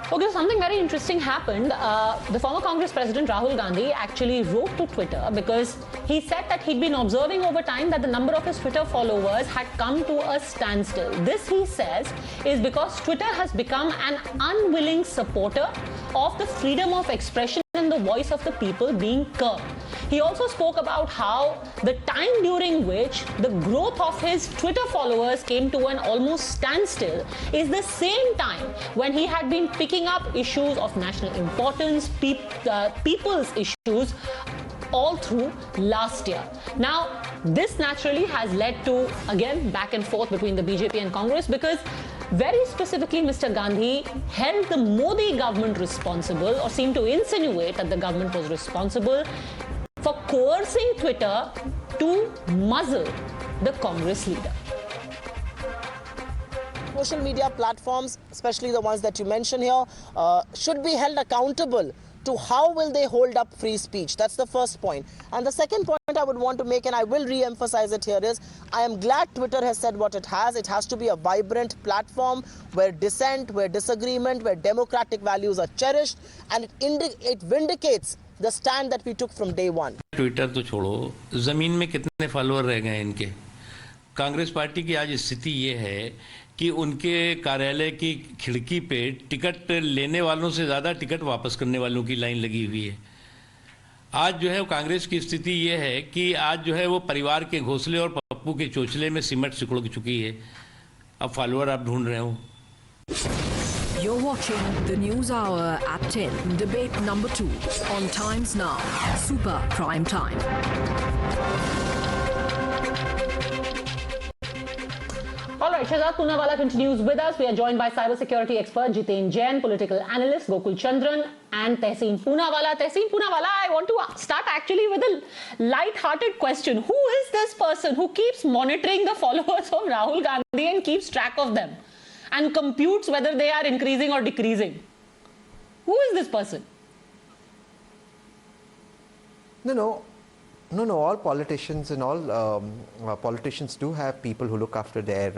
Okay, so something very interesting happened. The former Congress President Rahul Gandhi actually wrote to Twitter because he said that he'd been observing over time that the number of his Twitter followers had come to a standstill. This, he says, is because Twitter has become an unwilling supporter of the freedom of expression and the voice of the people being curbed. He also spoke about how the time during which the growth of his Twitter followers came to an almost standstill is the same time when he had been picking up issues of national importance, people's issues, all through last year. Now, this naturally has led to, again, back and forth between the BJP and Congress because very specifically, Mr. Gandhi held the Modi government responsible or seemed to insinuate that the government was responsible for coercing Twitter to muzzle the Congress leader. Social media platforms, especially the ones that you mentioned here, should be held accountable to how will they hold up free speech. That's the first point. And the second point I would want to make, and I will re-emphasize it here, is I am glad Twitter has said what it has. It has to be a vibrant platform where dissent, where disagreement, where democratic values are cherished, and it vindicates the stand that we took from day one. Twitter तो छोड़ो, जमीन में कितने follower रह गए इनके? Congress party की आज स्थिति ये है कि उनके कार्यालय की खिड़की पे टिकट लेने वालों से ज़्यादा टिकट वापस करने वालों की लाइन लगी हुई है। आज जो है कांग्रेस की स्थिति ये है कि आज जो है वो परिवार के घोंसले और पप्पू के चोचले में सिमट सिकुड़ चुकी है। अब फॉलोअर आप ढूंढ रहे हो। You're watching the News Hour at 10, debate number 2 on Times Now, Super Prime Time. All right, Shahzad Poonawala continues with us. We are joined by cybersecurity expert Jiten Jain, political analyst Gokul Chandran, and Tehseen Poonawala. Tehseen Poonawala, I want to start actually with a light-hearted question. Who is this person who keeps monitoring the followers of Rahul Gandhi and keeps track of them and computes whether they are increasing or decreasing? Who is this person? No, all politicians and all politicians do have people who look after their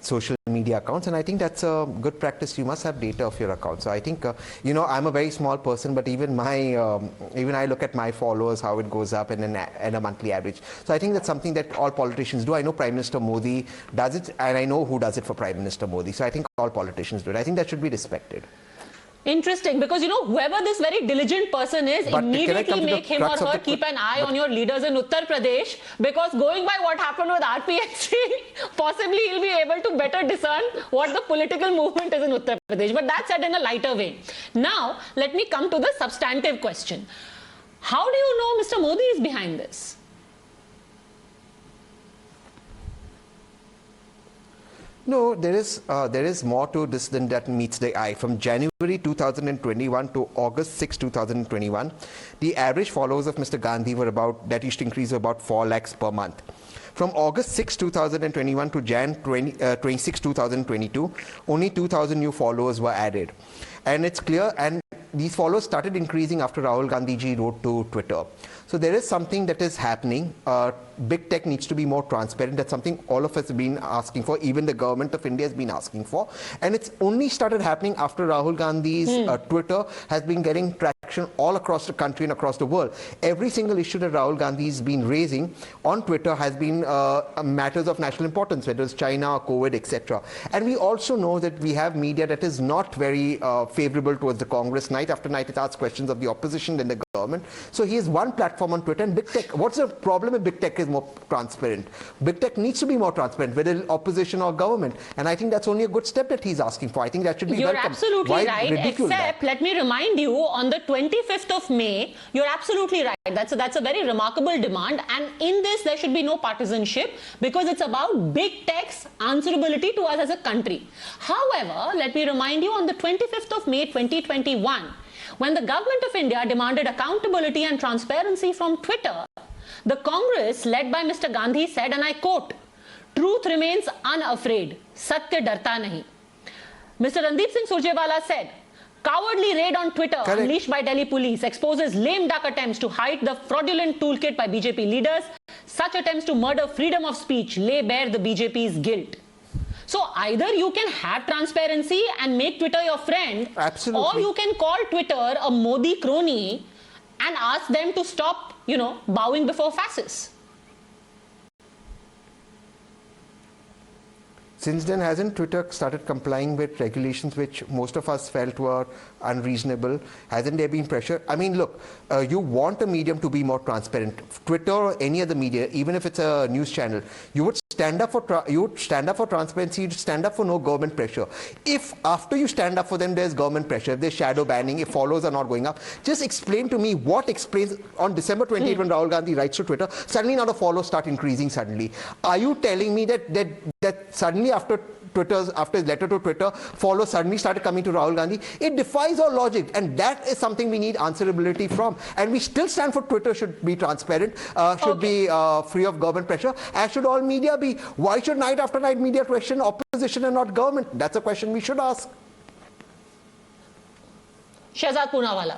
social media accounts, and I think that's a good practice. You must have data of your account. So I think, I'm a very small person, but even I look at my followers, how it goes up in a monthly average. So I think that's something that all politicians do. I know Prime Minister Modi does it, and I know who does it for Prime Minister Modi. So I think all politicians do it. I think that should be respected. Interesting, because whoever this very diligent person is, but immediately make him or her keep an eye on your leaders in Uttar Pradesh, because going by what happened with RPSC, possibly he'll be able to better discern what the political movement is in Uttar Pradesh. But that's said in a lighter way. Now, let me come to the substantive question. How do you know Mr. Modi is behind this? No, there is more to this than that meets the eye. From January 2021 to August 6, 2021, the average followers of Mr. Gandhi were that used to increase about 4 lakhs per month. From August 6, 2021 to Jan 26, 2022, only 2,000 new followers were added. And it's clear, and these followers started increasing after Rahul Gandhi ji wrote to Twitter. So there is something that is happening. Big tech needs to be more transparent. That's something all of us have been asking for. Even the government of India has been asking for. And it's only started happening after Rahul Gandhi's Twitter has been getting traction all across the country and across the world. Every single issue that Rahul Gandhi has been raising on Twitter has been matters of national importance, whether it's China, COVID, etc. And we also know that we have media that is not very favorable towards the Congress. Night after night, it asks questions of the opposition and the government. So he has one platform on Twitter, and big tech. What's the problem if big tech is more transparent? Big tech needs to be more transparent, whether opposition or government. And I think that's only a good step that he's asking for. I think that should be welcome. You're absolutely Why right. Except, let me remind you, on the 25th of May, you're absolutely right. That's a very remarkable demand. And in this, there should be no partisanship because it's about big tech's answerability to us as a country. However, let me remind you, on the 25th of May, 2021, when the government of India demanded accountability and transparency from Twitter, the Congress, led by Mr. Gandhi, said, and I quote, "Truth remains unafraid. Satya darta nahi." Mr. Randeep Singh Surjewala said, "Cowardly raid on Twitter unleashed by Delhi police exposes lame duck attempts to hide the fraudulent toolkit by BJP leaders. Such attempts to murder freedom of speech lay bare the BJP's guilt." So either you can have transparency and make Twitter your friend, Absolutely. or you can call Twitter a Modi crony and ask them to stop, bowing before fascists. Since then, hasn't Twitter started complying with regulations which most of us felt were unreasonable? Hasn't there been pressure? I mean, look, you want a medium to be more transparent. Twitter or any other media, even if it's a news channel, you would stand up for transparency, you'd stand up for no government pressure. If after you stand up for them, there's government pressure, if there's shadow banning, if followers are not going up, just explain to me what explains on December 28 when Rahul Gandhi writes to Twitter, suddenly now the followers start increasing suddenly. Are you telling me that suddenly after his letter to Twitter, followers suddenly started coming to Rahul Gandhi? It defies all logic, and that is something we need answerability from. And we still stand for Twitter should be transparent, should be free of government pressure, as should all media be. Why should night after night media question opposition and not government? That's a question we should ask. Shehzad Poonawala.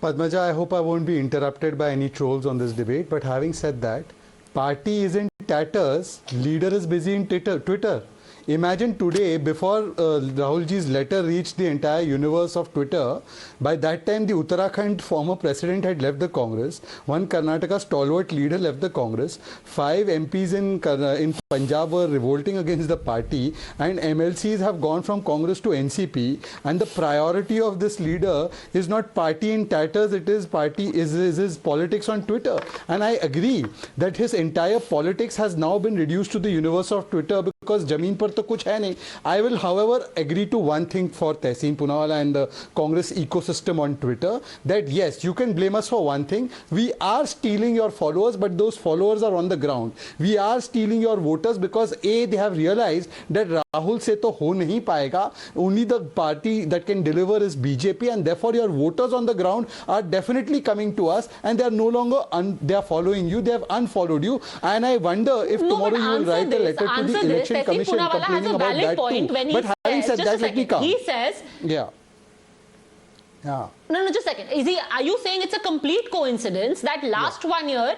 Padmaja, I hope I won't be interrupted by any trolls on this debate, but having said that, party is in tatters, leader is busy in Twitter. Imagine today, before Rahulji's letter reached the entire universe of Twitter, by that time the Uttarakhand former president had left the Congress, one Karnataka stalwart leader left the Congress, 5 MPs in Punjab were revolting against the party, and MLCs have gone from Congress to NCP, and the priority of this leader is not party in tatters, it is his politics on Twitter. And I agree that his entire politics has now been reduced to the universe of Twitter because Jameen par to kuch hai nahi. I will, however, agree to one thing for Tehseen Poonawala and the Congress ecosystem on Twitter, that yes, you can blame us for one thing. We are stealing your followers, but those followers are on the ground. We are stealing your voters because A, they have realized that Rahul se to ho nahi paega. Only the party that can deliver is BJP, and therefore your voters on the ground are definitely coming to us, and they are no longer they are following you. They have unfollowed you, and I wonder if tomorrow you will write a letter to the election commission complaining about that too. But having said that, let me come. He says, yeah. No, just a second. Are you saying it's a complete coincidence that last 1 year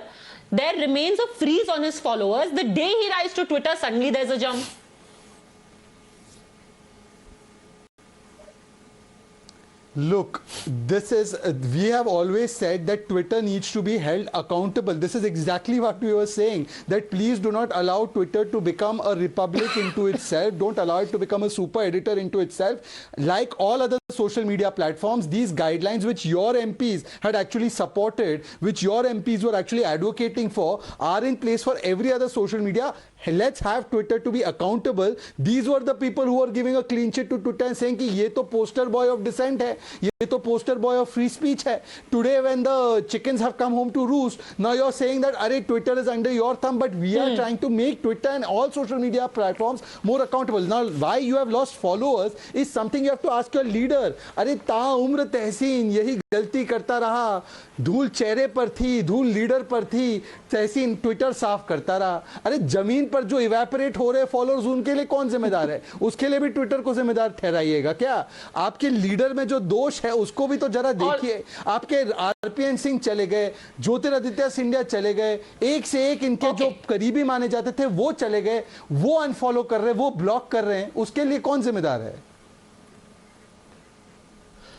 there remains a freeze on his followers? The day he writes to Twitter, suddenly there's a jump. Look, this is, we have always said that Twitter needs to be held accountable. This is exactly what we were saying, that please do not allow Twitter to become a republic into itself. Don't allow it to become a super editor into itself. Like all other social media platforms, these guidelines which your MPs had actually supported, which your MPs were actually advocating for, are in place for every other social media. Let's have Twitter to be accountable. These were the people who were giving a clean sheet to Twitter and saying कि ये तो poster boy of dissent है, ये तो poster boy of free speech है. Today when the chickens have come home to roost, now you're saying that अरे Twitter is under your thumb, but we are trying to make Twitter and all social media platforms more accountable. Now why you have lost followers is something you have to ask your leader. अरे ताउम्र तहसीन यही गलती करता रहा, धूल चेहरे पर थी, धूल लीडर पर थी, तहसीन ट्विटर साफ करता रहा. अरे जमीन पर जो इवेपोरेट हो रहे फॉलोअर्स उनके लिए कौन जिम्मेदार है? उसके लिए भी ट्विटर को जिम्मेदार ठहराइएगा क्या? आपके लीडर में जो दोष है उसको भी तो जरा देखिए. आपके आरपीएन सिंह चले गए, ज्योतिरादित्य सिंधिया चले गए, एक से एक इनके जो करीबी माने जाते थे वो चले गए, वो अनफॉलो कर रहे हैं, वो ब्लॉक कर रहे हैं. उसके लिए कौन जिम्मेदार है?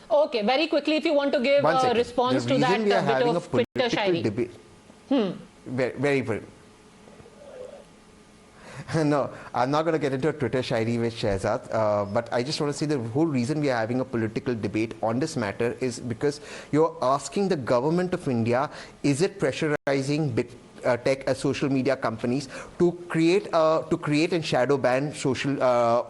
Okay, very quickly, if you want to give a response to that bit of Twitter shairi. Very. No, I'm not going to get into a Twitter shairi with Shehzad, but I just want to say the whole reason we are having a political debate on this matter is because you're asking the government of India, is it pressurizing big tech social media companies to create and shadow ban social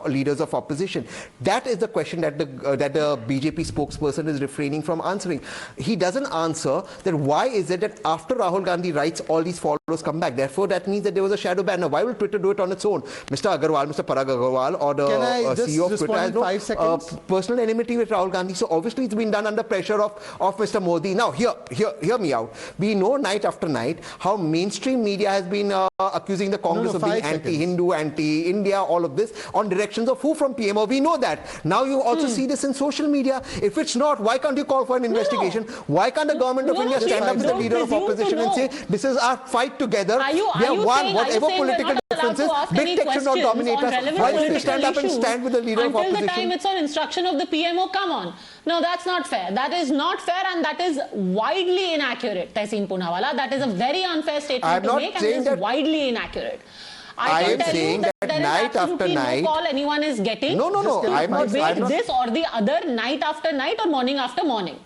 leaders of opposition? That is the question that the BJP spokesperson is refraining from answering. He doesn't answer that why is it that after Rahul Gandhi writes, all these followers come back. Therefore, that means that there was a shadow ban. Now, why will Twitter do it on its own? Mr. Agarwal, Mr. Parag Agarwal, or the CEO of Twitter has no personal enmity with Rahul Gandhi. So obviously, it's been done under pressure of Mr. Modi. Now, hear me out. We know night after night how mainstream media has been accusing the Congress of being anti-Hindu, anti-India, all of this, on directions of who from PMO. We know that. Now you also see this in social media. If it's not, why can't you call for an investigation? Why can't the government of India stand up with the leader of opposition and say, this is our fight together? We have won whatever political differences. Big tech should not dominate us. Why don't you stand up and stand with the leader of opposition? Until the time it's on instruction of the PMO, come on. No, that's not fair. That is not fair, and that is widely inaccurate, Tehseen Poonawala. That is a very unfair statement to make, and it is widely inaccurate. I am saying that there night is absolutely no call anyone is getting. No. I'm not. This or the other, night after night or morning after morning.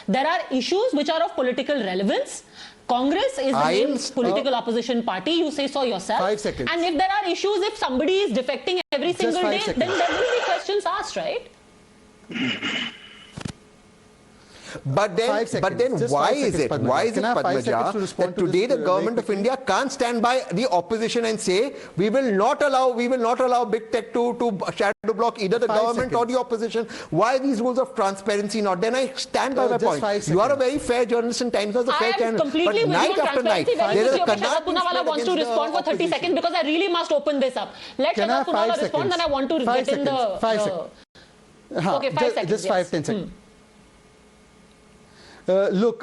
There are issues which are of political relevance. Congress is the main political opposition party. You say so yourself. 5 seconds. And if there are issues, if somebody is defecting every single day, then there will be questions asked, right? But then why is it, Padmaja, that today the government of India can't stand by the opposition and say we will not allow big tech to shadow block either the government or the opposition? Why are these rules of transparency not? Then I stand by my point. You are a very fair journalist and Times was a fair channel. But night after night, there is a Sharath Poonawala wants to respond for 30 seconds because I really must open this up. Let Sharath Poonawala respond, then I want to get in the... 5 seconds. Okay, 5 seconds. Just 5-10 seconds. Look,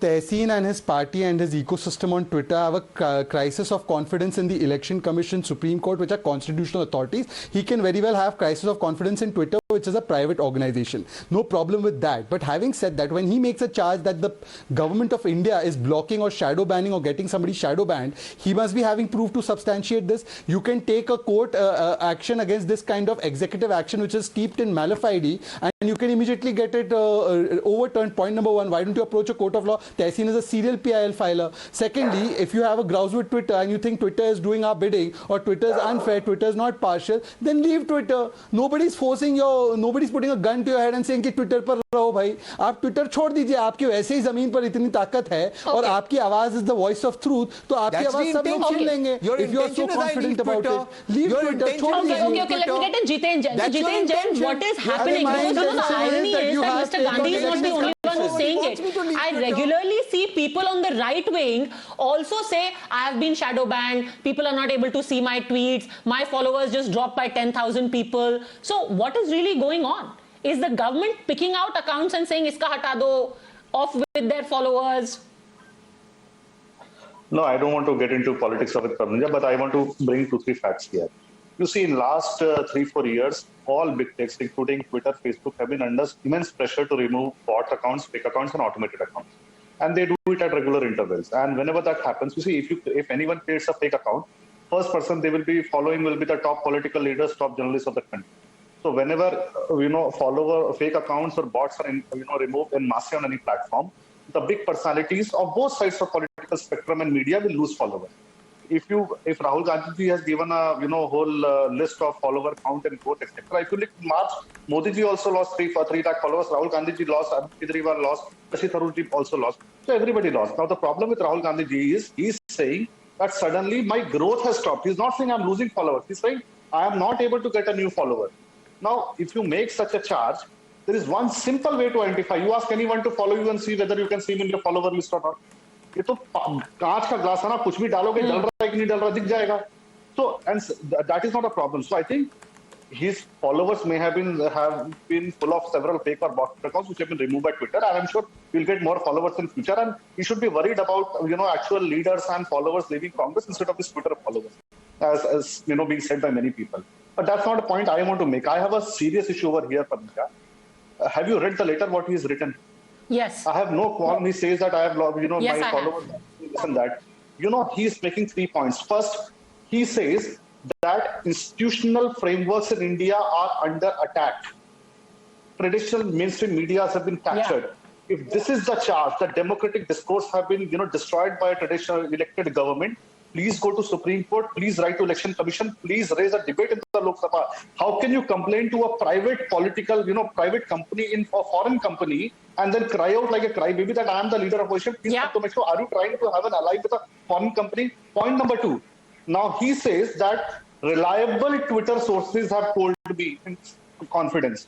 Tehseen and his party and his ecosystem on Twitter have a crisis of confidence in the Election Commission, Supreme Court, which are constitutional authorities. He can very well have crisis of confidence in Twitter, which is a private organization. No problem with that. But having said that, when he makes a charge that the government of India is blocking or shadow banning or getting somebody shadow banned, he must be having proof to substantiate this. You can take a court action against this kind of executive action, which is steeped in malafide, and you can immediately get it overturned. Point number one, why don't you approach a court of law? Tehseen is a serial PIL filer. Secondly, if you have a grouse with Twitter and you think Twitter is doing our bidding or Twitter is unfair, Twitter is not partial, then leave Twitter. Nobody's putting a gun to your head and saying कि Twitter पर रहो भाई. आप Twitter छोड़ दीजिए. आपकी वैसे ही जमीन पर इतनी ताकत है और आपकी आवाज is the voice of truth. तो आपकी आवाज सब लोग सुन लेंगे. If you are so confident about it, leave Twitter. छोड़ दीजिए. Okay, let me get in Jiten Jain. Jiten Jain, what is happening? The irony is that Mr. Gandhi is not the only one who's saying it. I regularly see people on the right wing also say, I have been shadow banned, people are not able to see my tweets, my followers just dropped by 10,000 people. So what is really going on? Is the government picking out accounts and saying, iska hata do, off with their followers? No, I don't want to get into politics of it, but I want to bring 2-3 facts here. You see, in last 3-4 years, all big techs, including Twitter, Facebook, have been under immense pressure to remove bot accounts, fake accounts, and automated accounts. And they do it at regular intervals. And whenever that happens, you see, if anyone creates a fake account, first person they will be following will be the top political leaders, top journalists of the country. So whenever fake accounts or bots are removed in mass on any platform, the big personalities of both sides of political spectrum and media will lose followers. If Rahul Gandhi has given a whole list of follower count and growth, etc. If you look in March, Modi ji also lost 3 lakh followers. Rahul Gandhi ji lost, Arvind Kejriwal lost, Shashi Tharoor ji also lost. So everybody lost. Now the problem with Rahul Gandhi ji is he's saying that suddenly my growth has stopped. He's not saying I'm losing followers. He's saying I am not able to get a new follower. Now, if you make such a charge, there is one simple way to identify. You ask anyone to follow you and see whether you can see him in your follower list or not. ये तो कांच का glass है ना, कुछ भी डालोगे डल रहा है कि नहीं डल रहा दिख जाएगा. So and that is not a problem. So I think his followers may have been full of several fake or bot accounts which have been removed by Twitter, and I'm sure we'll get more followers in future. And he should be worried about actual leaders and followers leaving Congress instead of his Twitter followers, as being said by many people. But that's not a point I want to make. I have a serious issue over here, Padmika. Have you read the letter what he has written? Yes. I have no qualm. He says that I have, yes, my followers. And that. He's making 3 points. First, he says that institutional frameworks in India are under attack. Traditional mainstream medias have been captured. Yeah. If this is the charge, that democratic discourse have been, destroyed by a traditional elected government, please go to Supreme Court, please write to Election Commission, please raise a debate in the Lok Sabha. How can you complain to a private political, private company in a foreign company and then cry out like a crybaby that I am the leader of opposition? Please come to me. So are you trying to have an ally with a foreign company? Point number 2. Now he says that reliable Twitter sources have told me in confidence.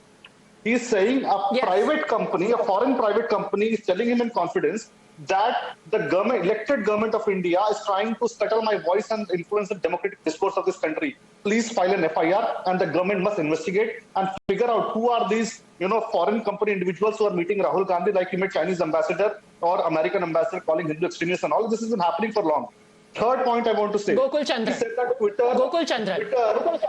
He's saying a private company, a foreign private company is telling him in confidence that the government, elected government of India is trying to scuttle my voice and influence the democratic discourse of this country. Please file an FIR and the government must investigate and figure out who are these, foreign company individuals who are meeting Rahul Gandhi, like you met Chinese ambassador or American ambassador calling Hindu extremists, and all this has been happening for long. Third point I want to say. Gokul Chandran. Gokul Chandran.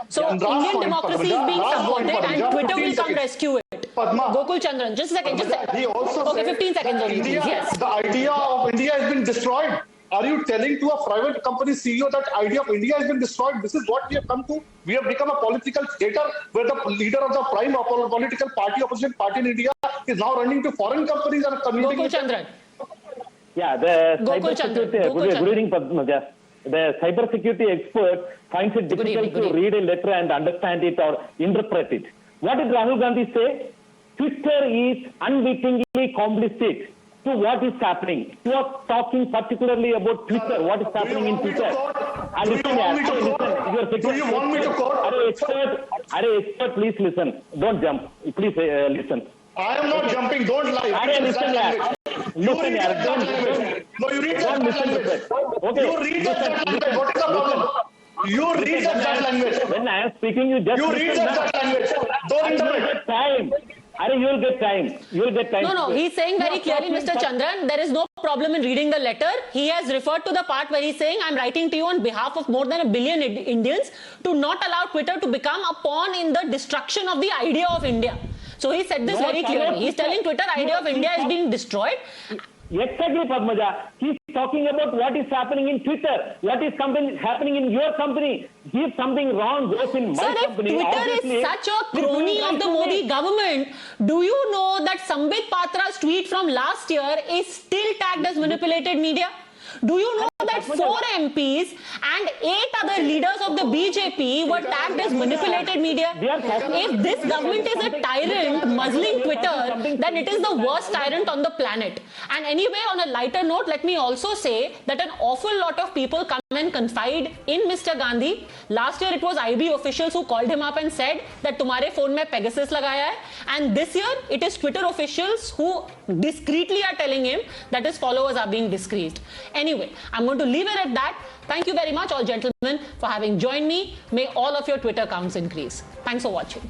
So Indian democracy is being subverted and Twitter will come rescue it. Padma. Gokul Chandran, just a second. He also okay, 15 seconds only, please. Yes. The idea of India has been destroyed. Are you telling to a private company CEO that idea of India has been destroyed? This is what we have come to. We have become a political theater where the leader of the prime political party, opposition party in India is now running to foreign companies and communicating. Gokul Chandran. Yeah, the Gokul cybersecurity. Chandran. Good evening, Padmaja. The cybersecurity expert finds it difficult to read a letter and understand it or interpret it. What did Rahul Gandhi say? Twitter is unwittingly complicit to what is happening. You are talking particularly about Twitter, what is happening in Twitter. Do you want me to quote? Expert, please listen. Don't jump. Please listen. I am not jumping. Don't lie. Listen, Listen, no, you read that language. Okay. You read that language. What is the problem? You read that language. When I am speaking, you just read that language. Don't interpret. Time. You will get time. You will get time. No, he's saying very clearly, Mr. Chandran, there is no problem in reading the letter. He has referred to the part where he's saying, I'm writing to you on behalf of more than 1 billion Indians to not allow Twitter to become a pawn in the destruction of the idea of India. So he said this very clearly. He's telling Twitter idea of India is being destroyed. Exactly, Padmaja. He's talking about what is happening in Twitter, what is happening in your company. If something wrong goes in my company, Twitter is such a crony of the Modi government, do you know that Sambit Patra's tweet from last year is still tagged as manipulated media? Do you know that 4 MPs and 8 other leaders of the BJP were tagged as manipulated media? If this government is a tyrant muzzling Twitter, then it is the worst tyrant on the planet. And anyway, on a lighter note, let me also say that an awful lot of people come and confide in Mr. Gandhi. Last year, it was IB officials who called him up and said that tumhare phone mein Pegasus lagaya hai. And this year, it is Twitter officials who discreetly are telling him that his followers are being disgraced. Anyway, I'm going to leave it at that. Thank you very much, all gentlemen, for having joined me. May all of your Twitter accounts increase. Thanks for watching.